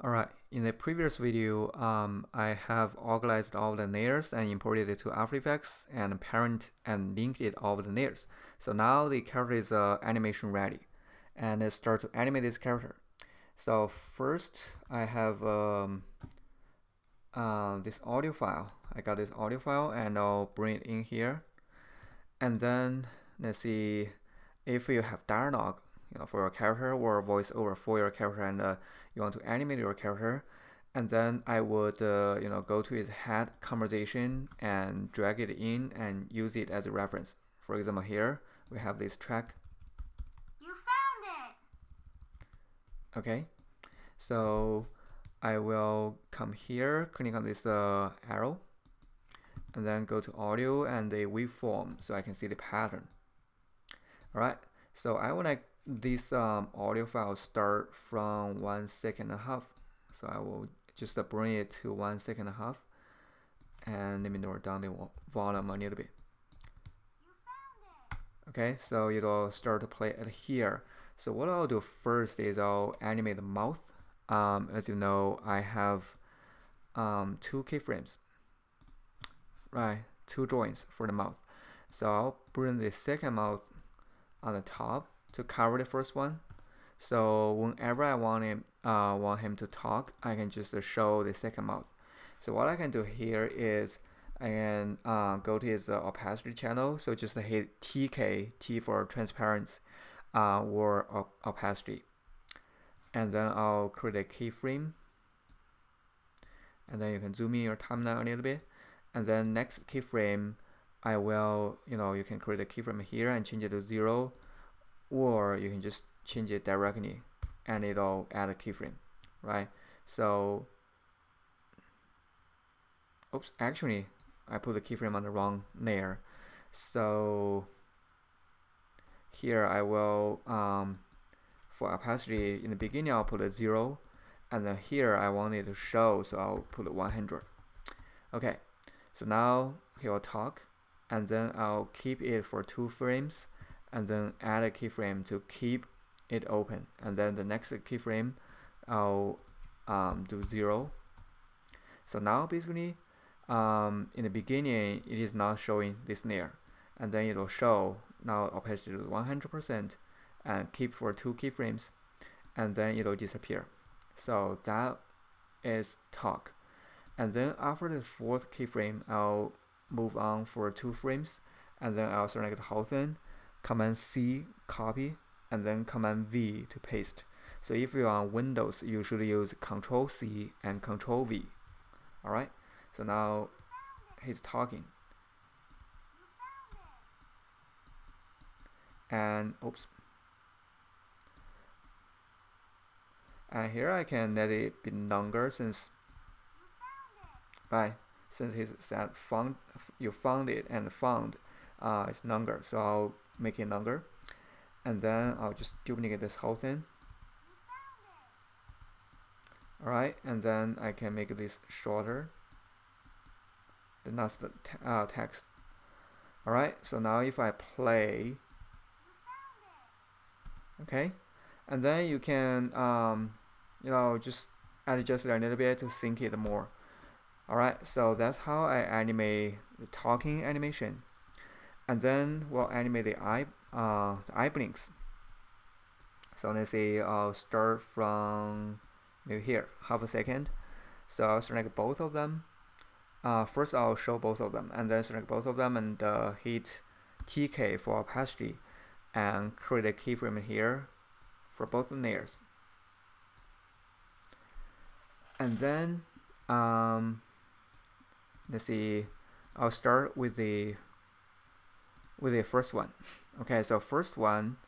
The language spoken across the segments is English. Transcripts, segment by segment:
Alright, in the previous video, I have organized all the layers and imported it to After Effects and parent and linked it all the layers. So now the character is animation ready, and let's start to animate this character. So first, I have this audio file. I got this audio file, and I'll bring it in here. And then let's see if you have dialogue, for your character or voiceover for your character, and you want to animate your character, and then I would go to his head conversation and drag it in and use it as a reference. For example, here we have this track. You found it. Okay, so I will come here, click on this arrow, and then go to audio and the waveform so I can see the pattern. Alright, so I would like this audio file start from 1.5 seconds. So I will just bring it to 1.5 seconds, and let me lower down the volume a little bit. You found it. Okay, so it'll start to play it here. So what I'll do first is I'll animate the mouth. As you know, I have 2 keyframes, right? 2 joints for the mouth. So I'll bring the second mouth on the top to cover the first one. So whenever I want him to talk, I can just show the second mouth. So what I can do here is I can go to his opacity channel. So just hit TK, T for transparency, or opacity, and then I'll create a keyframe, and then you can zoom in your timeline a little bit, and then next keyframe I will, you can create a keyframe here and change it to 0, or you can just change it directly and it'll add a keyframe, right? So, oops, actually I put the keyframe on the wrong layer. So here I will, for opacity, in the beginning I'll put a 0, and then here I want it to show, so I'll put a 100. Okay, so now he will talk, and then I'll keep it for 2 frames, and then add a keyframe to keep it open, and then the next keyframe I'll do 0. So now basically in the beginning it is not showing this layer, and then it will show now opacity to 100% and keep for 2 keyframes, and then it will disappear. So that is talk. And then after the 4th keyframe I'll move on for 2 frames, and then I'll select the whole thing, Command C copy, and then Command V to paste. So if you're on Windows, you should use Control C and Control V. Alright, so now he's talking. And oops. And here I can let it be longer since he said you found it, and found it's longer, so I'll make it longer, and then I'll just duplicate this whole thing. Alright, and then I can make this shorter, then that's the text. Alright, so now if I play, okay, and then you can just adjust it a little bit to sync it more. Alright, so that's how I animate the talking animation. And then we'll animate the eye blinks. So let's say I'll start from maybe here, 0.5 seconds. So I'll select both of them. First I'll show both of them, and then select both of them and hit TK for opacity and create a keyframe here for both the layers. And then let's see, I'll start with the first one. Okay, so first one,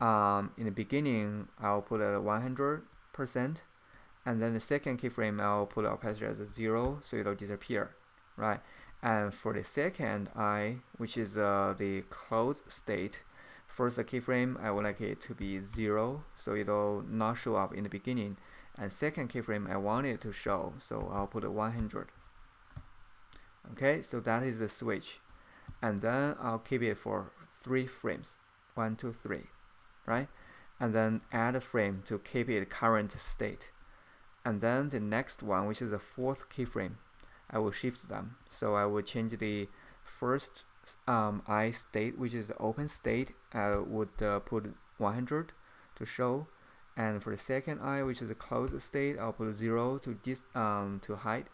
in the beginning I'll put a 100%, and then the second keyframe I'll put opacity as a 0, so it'll disappear, right? And for the second eye, which is the closed state, first the keyframe I would like it to be 0, so it'll not show up in the beginning, and second keyframe I want it to show, so I'll put a 100. Okay, so that is the switch, and then I'll keep it for 3 frames, 1, 2, 3, right? And then add a frame to keep it current state, And then the next one, which is the fourth keyframe, I will shift them. So I will change the first I state, which is the open state. I would put 100 to show, and for the second I, which is the closed state, I'll put 0 to hide.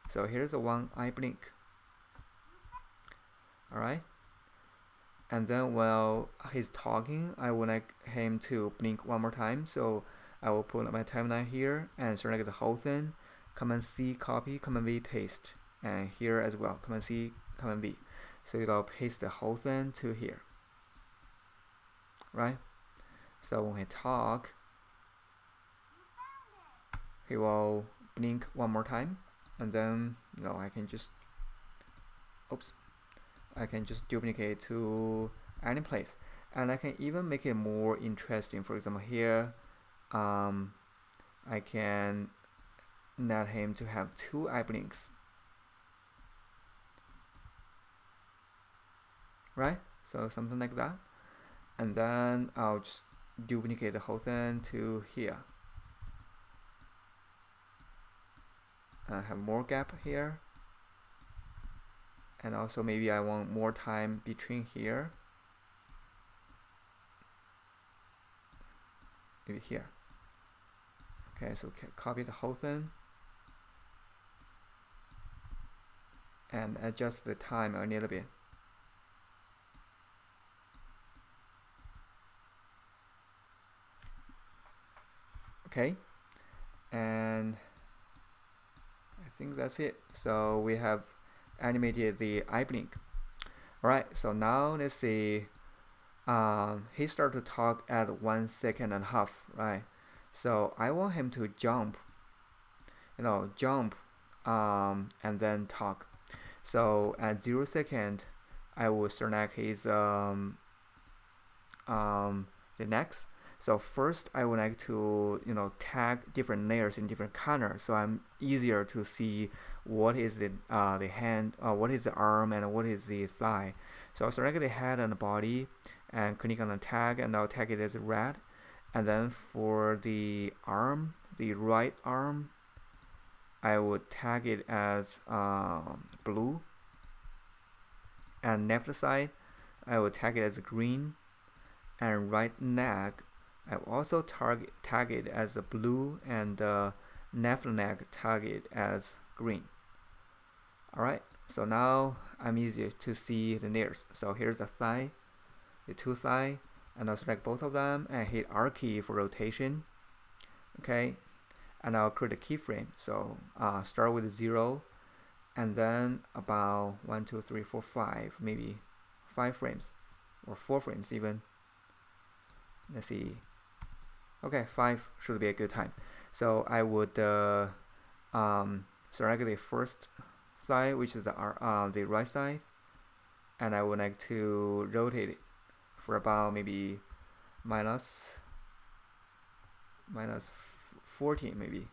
So here's the one eye blink. Alright, and then while he's talking, I would like him to blink one more time. So I will put my timeline here and select the whole thing. Command C, copy, Command V, paste, and here as well, Command C, Command V. So you'll paste the whole thing to here, right? So when I talk, he will blink one more time, and then I can just, I can just duplicate to any place, and I can even make it more interesting. For example, here, I can let him to have 2 eye blinks, right? So something like that, and then I'll just duplicate the whole thing to here. I have more gap here, and also maybe I want more time between here, maybe here. Okay, so copy the whole thing and adjust the time a little bit. Okay, and I think that's it. So we have animated the eye blink. Alright, so now let's see. He started to talk at 1.5 seconds, right? So I want him to jump, and then talk. So at 0 second, I will select his the next. So first, I would like to tag different layers in different colors, so I'm easier to see what is the hand, what is the arm, and what is the thigh. So I'll select the head and the body, and click on the tag, and I'll tag it as red. And then for the arm, the right arm, I would tag it as blue, and left side, I will tag it as green, and right neck, I will also tag it as a blue, and left leg tag it as green. Alright, so now I'm easier to see the layers. So here's the thigh, the 2 thigh, and I'll select both of them and hit R key for rotation. Okay, and I'll create a keyframe. So start with 0, and then about 1, 2, 3, 4, 5, maybe 5 frames, or 4 frames even. Let's see. Okay, 5 should be a good time. So I would select the first thigh, which is the right side, and I would like to rotate it for about maybe minus 14 maybe.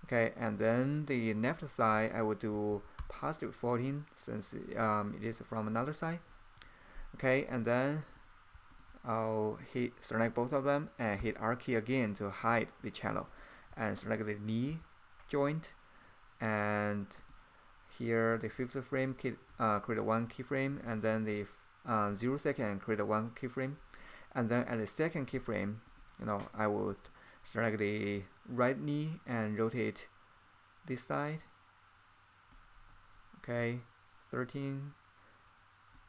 Okay, and then the left thigh I would do positive 14 since it is from another side. Okay, and then I'll select both of them and hit R key again to hide the channel, and select the knee joint, and here the 5th frame create 1 keyframe, and then the 0 second create 1 keyframe, and then at the second keyframe, I would select the right knee and rotate this side. Okay, 13,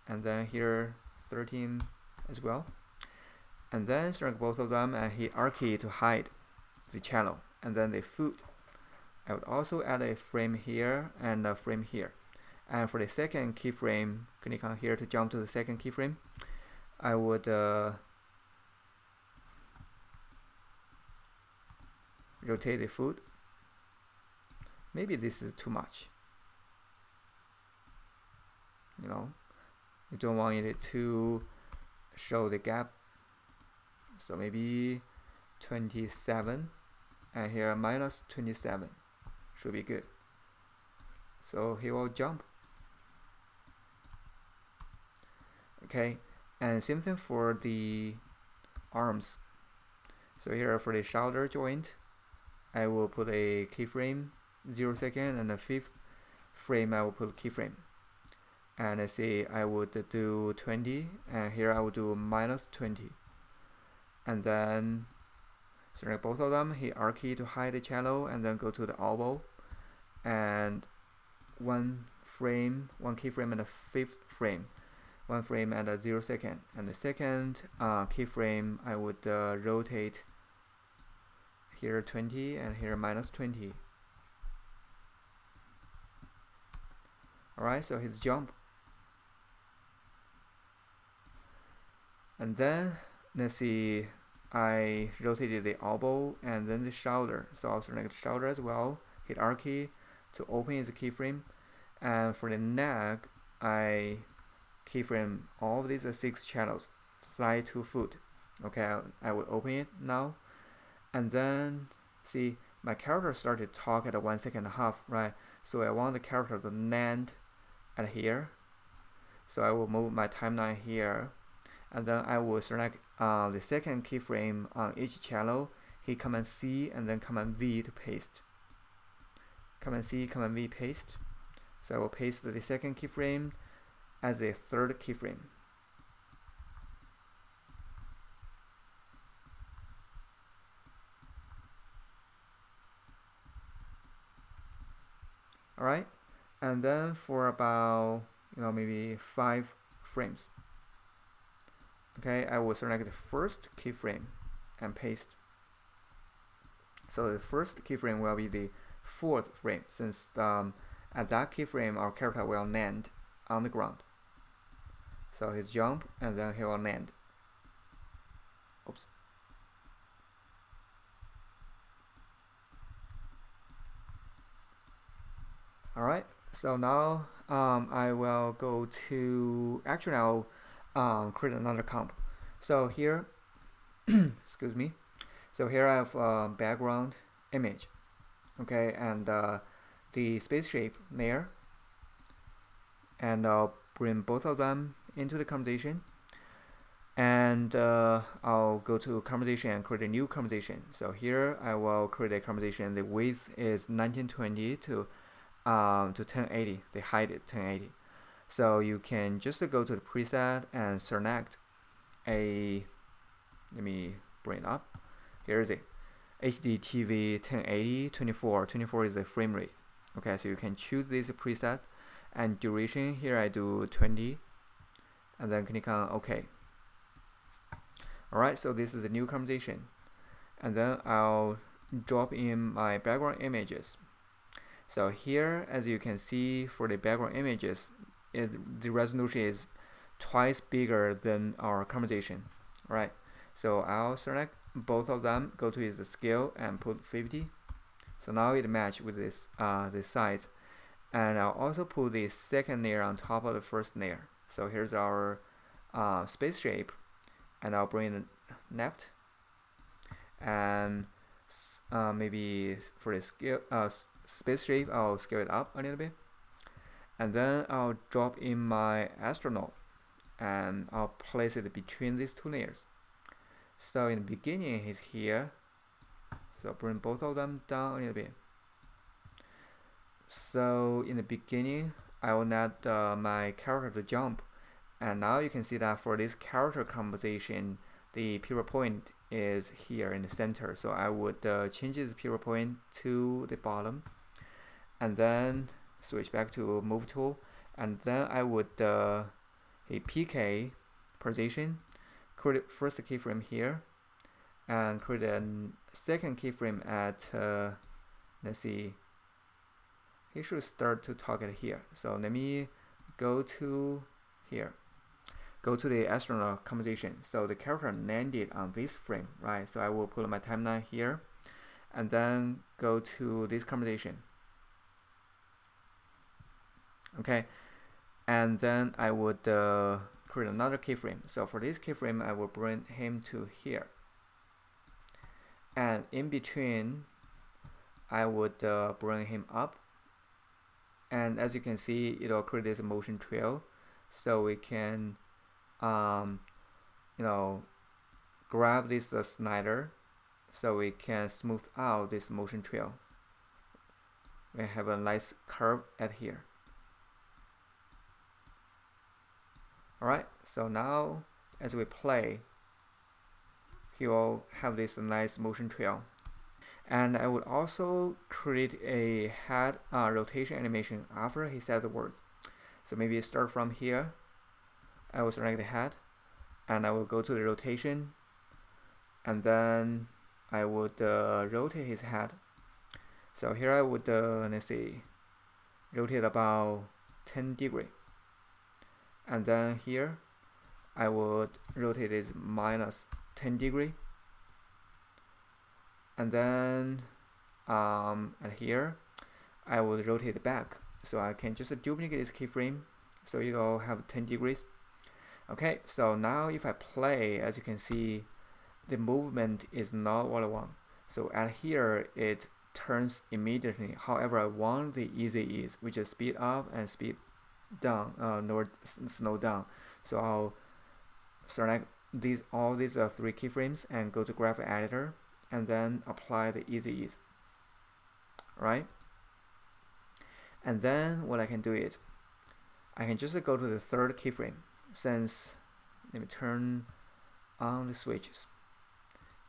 and then here 13 as well, and then select both of them and hit R key to hide the channel, and then the foot, I would also add a frame here and a frame here. And for the second keyframe, click on here to jump to the second keyframe. I would rotate the foot. Maybe this is too much. You don't want it to show the gap. So maybe 27, and here minus 27 should be good. So he will jump. Okay, and same thing for the arms. So here for the shoulder joint, I will put a keyframe 0 second, and the 5th frame I will put keyframe. And let's say I would do 20, and here I will do -20. And then select both of them, hit R key to hide the channel, and then go to the elbow, and one keyframe and a 5th frame, 1 frame at a 0 second, and the second keyframe I would rotate here 20 and here -20. Alright, so his jump. And then let's see, I rotated the elbow and then the shoulder, so I'll select the shoulder as well, hit R key to open his keyframe. And for the neck, I keyframe all of these 6 channels, fly to foot. Okay, I will open it now. And then see, my character started to talk at 1.5 seconds, right? So I want the character to land at here. So I will move my timeline here, and then I will select the second keyframe on each channel, hit Command C and then Command V to paste. Command C, Command V, paste. So I will paste the second keyframe as a 3rd keyframe. Alright, and then for about maybe 5 frames, okay, I will select the first keyframe and paste. So the first keyframe will be the 4th frame, since at that keyframe our character will land on the ground. So his jump, and then he will land. Oops. Alright, so now I will go to, actually I'll create another comp. So here, excuse me, so here I have a background image, okay, and the space shape layer, and I'll bring both of them into the conversation, and I'll go to conversation and create a new conversation. So here I will create a conversation. The width is 1920 to 1080. The height is 1080. So you can just go to the preset and select a, let me bring it up. Here is it, HD TV 1080 24. 24 is the frame rate. Okay, so you can choose this preset, and duration here I do 20, and then click on OK. Alright, so this is a new conversation, and then I'll drop in my background images. So here, as you can see, for the background images, the resolution is twice bigger than our conversation. Right, so I'll select both of them, go to its scale and put 50. So now it matches with this size, and I'll also put the second layer on top of the first layer. So here's our space shape, and I'll bring it left, and maybe for the scale space shape I'll scale it up a little bit, and then I'll drop in my astronaut, and I'll place it between these 2 layers. So in the beginning he's here, so bring both of them down a little bit. So in the beginning I will let my character to jump, and now you can see that for this character composition the pivot point is here in the center. So I would change this pivot point to the bottom, and then switch back to move tool, and then I would hit PK position, create first keyframe here, and create a second keyframe at let's see, he should start to target here. So let me go to here, go to the astronaut composition. So the character landed on this frame, right? So I will put my timeline here, and then go to this composition. Okay, and then I would create another keyframe. So for this keyframe I will bring him to here, and in between I would bring him up, and as you can see it will create this motion trail, so we can grab this slider so we can smooth out this motion trail. We have a nice curve at here. Alright, so now as we play, he will have this nice motion trail. And I would also create a head rotation animation after he said the words. So maybe start from here. I will select the head, and I will go to the rotation, and then I would rotate his head. So here I would let's see, rotate about 10 degree, and then here I would rotate it minus 10 degree, and then and here I would rotate it back, so I can just duplicate this keyframe so it will have 10 degrees. Okay, so now if I play, as you can see, the movement is not what I want. So at here it turns immediately. However, I want the easy ease, which is speed up and speed down, nor slow down. So I'll select all these 3 keyframes and go to graphic editor and then apply the easy ease. Right? And then what I can do is I can just go to the 3rd keyframe. Since let me turn on the switches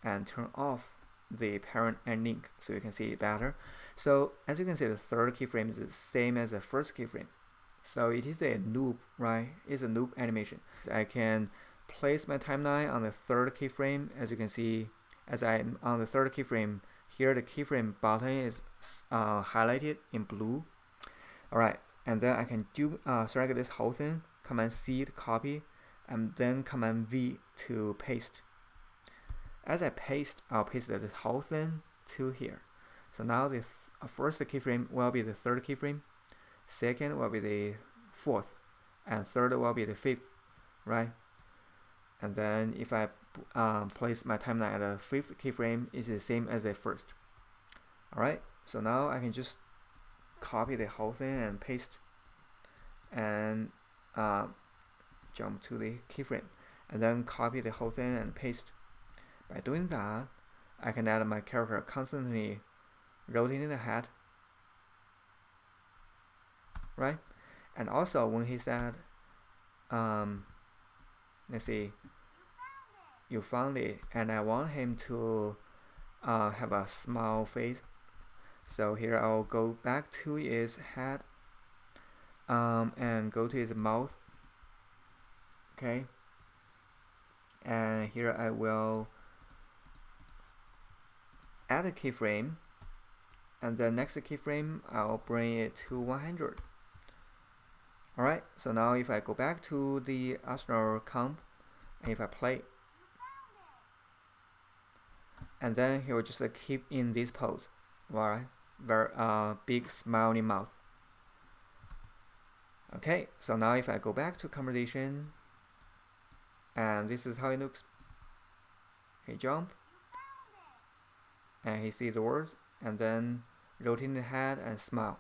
and turn off the parent and link so you can see it better. So as you can see, the 3rd keyframe is the same as the 1st keyframe. So it is a loop, right? It's a loop animation. I can place my timeline on the 3rd keyframe. As you can see, as I'm on the 3rd keyframe, here the keyframe button is highlighted in blue. Alright, and then I can do select this whole thing, Command C to copy, and then Command V to paste. As I paste, I'll paste this whole thing to here. So now the first keyframe will be the 3rd keyframe, 2nd will be the 4th, and 3rd will be the 5th, right? And then if I place my timeline at the 5th keyframe, it's the same as the 1st. Alright, so now I can just copy the whole thing and paste, and jump to the keyframe, and then copy the whole thing and paste. By doing that, I can add my character constantly rotating the head, right? And also when he said, let's see, you found it, and I want him to have a smile face. So here I'll go back to his head and go to his mouth. Okay, and here I will add a keyframe, and the next keyframe I'll bring it to 100. Alright, so now if I go back to the Arsenal comp, and if I play, and then he will just keep in this pose, right? Very big smiling mouth. Okay, so now if I go back to conversation, and this is how it looks. He jump, and he sees the words, and then rotating the head and smile.